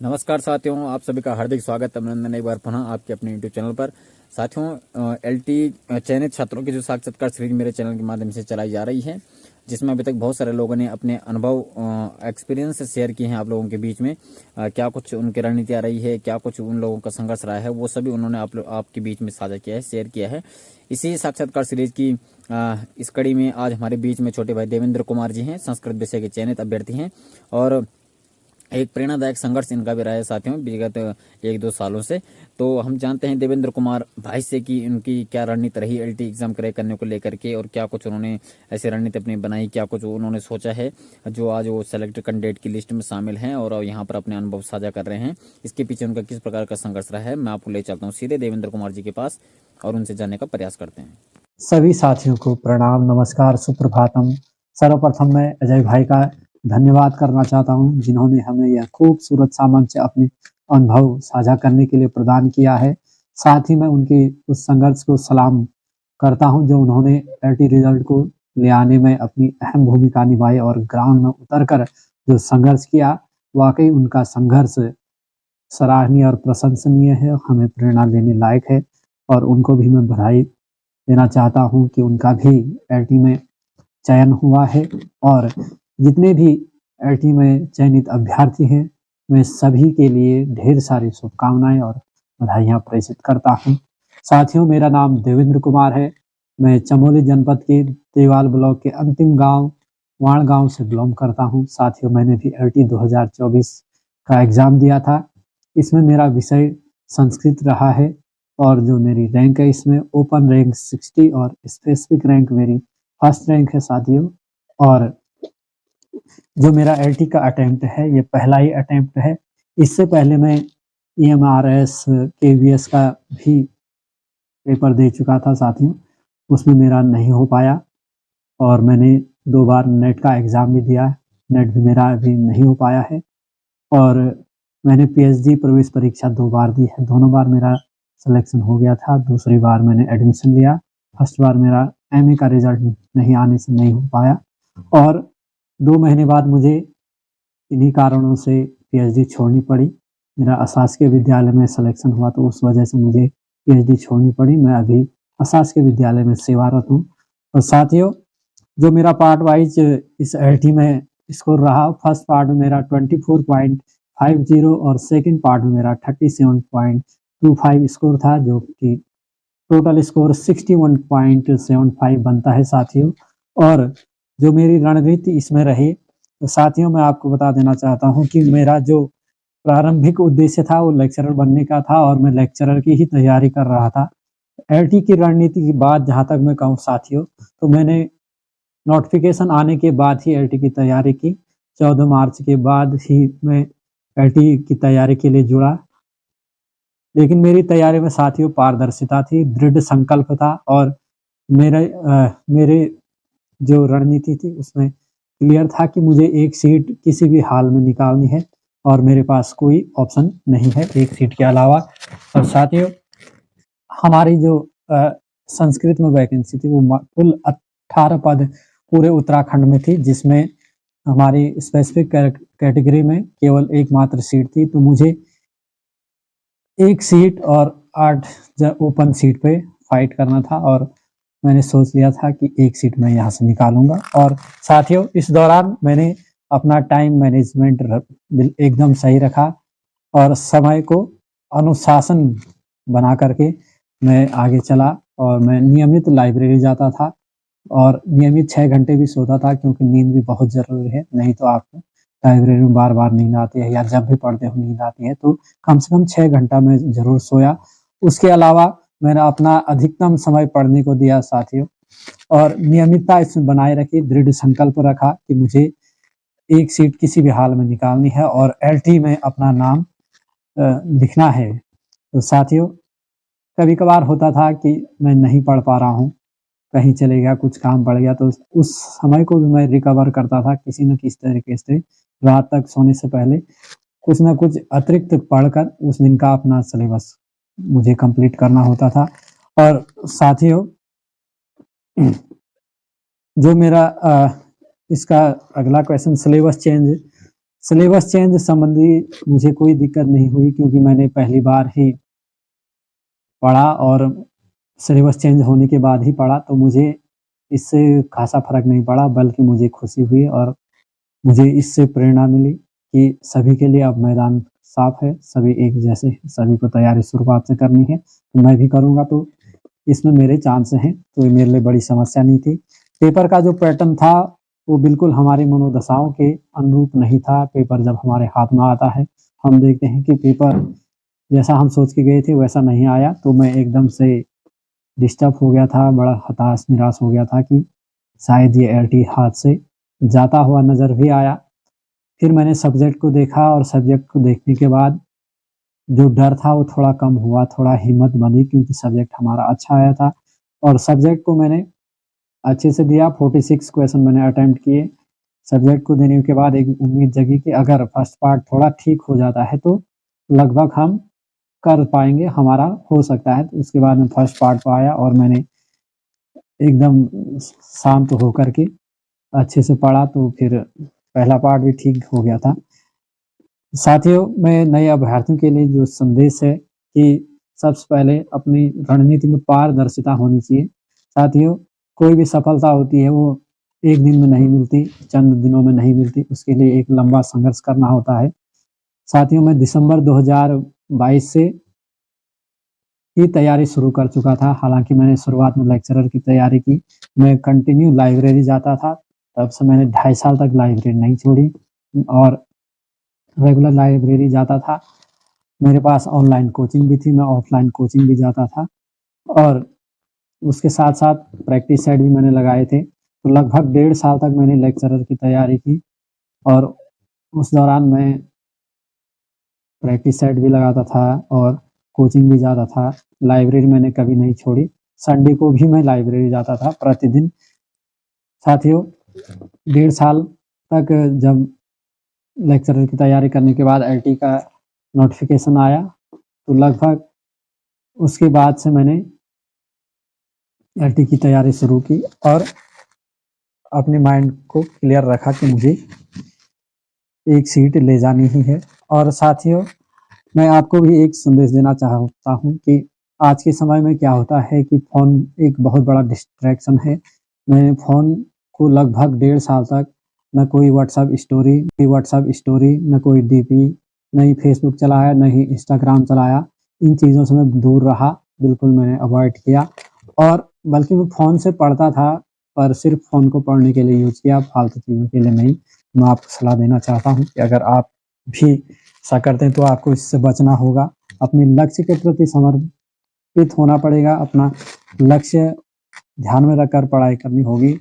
नमस्कार साथियों, आप सभी का हार्दिक स्वागत अभिनंदन एक बार पुनः आपके अपने यूट्यूब चैनल पर। साथियों, एलटी चयनित छात्रों की जो साक्षात्कार सीरीज मेरे चैनल के माध्यम से चलाई जा रही है, जिसमें अभी तक बहुत सारे लोगों ने अपने अनुभव एक्सपीरियंस शेयर किए हैं आप लोगों के बीच में। क्या कुछ उनकी रणनीतियाँ रही है, क्या कुछ उन लोगों का संघर्ष रहा है, वो सभी उन्होंने आपके बीच में साझा किया है, शेयर किया है। इसी साक्षात्कार सीरीज की इस कड़ी में आज हमारे बीच में छोटे भाई देवेंद्र कुमार जी हैं, संस्कृत विषय के चयनित अभ्यर्थी हैं और एक प्रेरणादायक संघर्ष इनका भी रहा है साथियों विगत 1-2 सालों से। तो हम जानते हैं देवेंद्र कुमार भाई से कि उनकी क्या रणनीति रही एलटी एग्जाम क्रैक करने को लेकर के, और क्या कुछ उन्होंने ऐसी रणनीति अपनी बनाई, क्या कुछ उन्होंने सोचा है जो आज वो सेलेक्टेड कैंडिडेट की लिस्ट में शामिल हैं और यहाँ पर अपने अनुभव साझा कर रहे हैं। इसके पीछे उनका किस प्रकार का संघर्ष रहा है, मैं आपको ले चलता हूँ सीधे देवेंद्र कुमार जी के पास और उनसे जानने का प्रयास करते हैं। सभी साथियों को प्रणाम, नमस्कार, सुप्रभातम। सर्वप्रथम मैं अजय भाई का धन्यवाद करना चाहता हूं, जिन्होंने हमें यह खूबसूरत सा मंच अपने अनुभव साझा करने के लिए प्रदान किया है। साथ ही मैं उनके उस संघर्ष को सलाम करता हूं जो उन्होंने एलटी रिजल्ट को ले आने में अपनी अहम भूमिका निभाई और ग्राउंड में उतरकर जो संघर्ष किया, वाकई उनका संघर्ष सराहनीय और प्रशंसनीय है, हमें प्रेरणा देने लायक है। और उनको भी मैं बधाई देना चाहता हूं कि उनका भी एलटी में चयन हुआ है। और जितने भी एलटी में चयनित अभ्यर्थी हैं, मैं सभी के लिए ढेर सारी शुभकामनाएं और बधाइयां प्रेषित करता हूं। साथियों, मेरा नाम देवेंद्र कुमार है। मैं चमोली जनपद के देवाल ब्लॉक के अंतिम गांव वाण गांव से बिलोंग करता हूं। साथियों, मैंने भी एलटी 2024 का एग्जाम दिया था। इसमें मेरा विषय संस्कृत रहा है और जो मेरी रैंक है इसमें ओपन रैंक 60 और स्पेसिफिक रैंक मेरी फर्स्ट रैंक है साथियों। और जो मेरा एलटी का अटेम्प्ट है, ये पहला ही अटेम्प्ट है। इससे पहले मैं ईएमआरएस केवीएस का भी पेपर दे चुका था साथियों, उसमें मेरा नहीं हो पाया। और मैंने 2 बार नेट का एग्ज़ाम भी दिया, नेट भी मेरा अभी नहीं हो पाया है। और मैंने पीएचडी प्रवेश परीक्षा 2 बार दी है, दोनों बार मेरा सिलेक्शन हो गया था। दूसरी बार मैंने एडमिशन लिया, फर्स्ट बार मेरा एमए का रिजल्ट नहीं आने से नहीं हो पाया और 2 महीने बाद मुझे इन्हीं कारणों से पीएचडी छोड़नी पड़ी। मेरा अशासकीय विद्यालय में सिलेक्शन हुआ तो उस वजह से मुझे पीएचडी छोड़नी पड़ी। मैं अभी अशासकीय विद्यालय में सेवारत हूँ। और साथियों, जो मेरा पार्ट वाइज इस एलटी में स्कोर रहा, फर्स्ट पार्ट में मेरा 24.50 और सेकंड पार्ट में मेरा 37.25 स्कोर था, जो कि टोटल स्कोर 61.75 बनता है साथियों। और जो मेरी रणनीति इसमें रही, तो साथियों मैं आपको बता देना चाहता हूं कि मेरा जो प्रारंभिक उद्देश्य था वो लेक्चरर बनने का था और मैं लेक्चरर की ही तैयारी कर रहा था। एलटी की रणनीति की बात जहां तक मैं कहूँ साथियों, तो मैंने नोटिफिकेशन आने के बाद ही एलटी की तैयारी की। 14 मार्च के बाद ही मैं एलटी की तैयारी के लिए जुड़ा। लेकिन मेरी तैयारी में साथियों पारदर्शिता थी, दृढ़ संकल्प था और मेरे जो रणनीति थी उसमें क्लियर था कि मुझे एक सीट किसी भी हाल में निकालनी है और मेरे पास कोई ऑप्शन नहीं है एक सीट के अलावा। और साथियों, हमारी जो संस्कृत में वैकेंसी थी वो कुल 18 पद पूरे उत्तराखंड में थी, जिसमें हमारी स्पेसिफिक कैटेगरी में केवल एकमात्र सीट थी। तो मुझे एक सीट और 8 ओपन सीट पे फाइट करना था और मैंने सोच लिया था कि एक सीट मैं यहाँ से निकालूंगा। और साथियों, इस दौरान मैंने अपना टाइम मैनेजमेंट एकदम सही रखा और समय को अनुशासन बना करके मैं आगे चला। और मैं नियमित लाइब्रेरी जाता था और नियमित 6 घंटे भी सोता था, क्योंकि नींद भी बहुत ज़रूरी है। नहीं तो आपको लाइब्रेरी में बार-बार नींद आती है या जब भी पढ़ते हो नींद आती है, तो कम से कम 6 घंटा मैं ज़रूर सोया। उसके अलावा मैंने अपना अधिकतम समय पढ़ने को दिया साथियों और नियमितता इसमें बनाए रखी, दृढ़ संकल्प रखा कि मुझे एक सीट किसी भी हाल में निकालनी है और एलटी में अपना नाम लिखना है। तो साथियों, कभी-कभार होता था कि मैं नहीं पढ़ पा रहा हूँ, कहीं चले गया, कुछ काम पड़ गया, तो उस समय को भी मैं रिकवर करता था किसी न किसी तरीके से। रात तक सोने से पहले कुछ न कुछ अतिरिक्त पढ़कर उस दिन का अपना सिलेबस मुझे कंप्लीट करना होता था। और साथियों, जो मेरा इसका अगला question syllabus change syllabus change संबंधी मुझे कोई दिक्कत नहीं हुई, क्योंकि मैंने पहली बार ही पढ़ा और सिलेबस चेंज होने के बाद ही पढ़ा, तो मुझे इससे खासा फ़र्क नहीं पड़ा, बल्कि मुझे खुशी हुई और मुझे इससे प्रेरणा मिली कि सभी के लिए अब मैदान साफ है, सभी एक जैसे हैं, सभी को तैयारी शुरुआत से करनी है, तो मैं भी करूँगा, तो इसमें मेरे चांस हैं, तो ये मेरे लिए बड़ी समस्या नहीं थी। पेपर का जो पैटर्न था, वो बिल्कुल हमारी मनोदशाओं के अनुरूप नहीं था। पेपर जब हमारे हाथ में आता है, हम देखते हैं कि पेपर जैसा हम सोच के गए थे वैसा नहीं आया, तो मैं एकदम से डिस्टर्ब हो गया था, बड़ा हताश निराश हो गया था कि शायद ये एलटी हाथ से जाता हुआ नज़र भी आया। फिर मैंने सब्जेक्ट को देखा और सब्जेक्ट को देखने के बाद जो डर था वो थोड़ा कम हुआ, थोड़ा हिम्मत बनी, क्योंकि सब्जेक्ट हमारा अच्छा आया था और सब्जेक्ट को मैंने अच्छे से दिया। 46 क्वेश्चन मैंने अटेम्प्ट किए। सब्जेक्ट को देने के बाद एक उम्मीद जगी कि अगर फर्स्ट पार्ट थोड़ा ठीक हो जाता है तो लगभग हम कर पाएँगे, हमारा हो सकता है। तो उसके बाद में फर्स्ट पार्ट को आया और मैंने एकदम शांत होकर के अच्छे से पढ़ा, तो फिर पहला पार्ट भी ठीक हो गया था। साथियों, मैं नए अभ्यर्थियों के लिए जो संदेश है कि सबसे पहले अपनी रणनीति में पारदर्शिता होनी चाहिए। साथियों, कोई भी सफलता होती है वो एक दिन में नहीं मिलती, चंद दिनों में नहीं मिलती, उसके लिए एक लंबा संघर्ष करना होता है। साथियों, मैं दिसंबर 2022 से की तैयारी शुरू कर चुका था। हालाँकि मैंने शुरुआत में लेक्चरर की तैयारी की, मैं कंटिन्यू लाइब्रेरी जाता था, तब से मैंने 2.5 साल तक लाइब्रेरी नहीं छोड़ी और रेगुलर लाइब्रेरी जाता था। मेरे पास ऑनलाइन कोचिंग भी थी, मैं ऑफलाइन कोचिंग भी जाता था और उसके साथ-साथ प्रैक्टिस सेट भी मैंने लगाए थे। तो लगभग 1.5 साल तक मैंने लेक्चरर की तैयारी की और उस दौरान मैं प्रैक्टिस सेट भी लगाता था और कोचिंग भी जाता था। लाइब्रेरी मैंने कभी नहीं छोड़ी। संडे को भी मैं लाइब्रेरी जाता था प्रतिदिन। साथियों, 1.5 साल तक जब लेक्चरर की तैयारी करने के बाद एलटी का नोटिफ़िकेशन आया, तो लगभग उसके बाद से मैंने एलटी की तैयारी शुरू की और अपने माइंड को क्लियर रखा कि मुझे एक सीट ले जानी ही है। और साथियों, मैं आपको भी एक संदेश देना चाहता हूँ कि आज के समय में क्या होता है कि फ़ोन एक बहुत बड़ा डिस्ट्रैक्शन है। मैंने फ़ोन को लगभग 1.5 साल तक न कोई व्हाट्सएप स्टोरी, न कोई डीपी, न ही फेसबुक चलाया, न ही इंस्टाग्राम चलाया। इन चीज़ों से मैं दूर रहा, बिल्कुल मैंने अवॉइड किया और बल्कि मैं फ़ोन से पढ़ता था, पर सिर्फ़ फ़ोन को पढ़ने के लिए यूज़ किया, फालतू चीज़ों के लिए नहीं। मैं आपको सलाह देना चाहता हूँ कि अगर आप भी ऐसा करते हैं तो आपको इससे बचना होगा। अपने लक्ष्य के प्रति समर्पित होना पड़ेगा, अपना लक्ष्य ध्यान में रखकर पढ़ाई करनी होगी।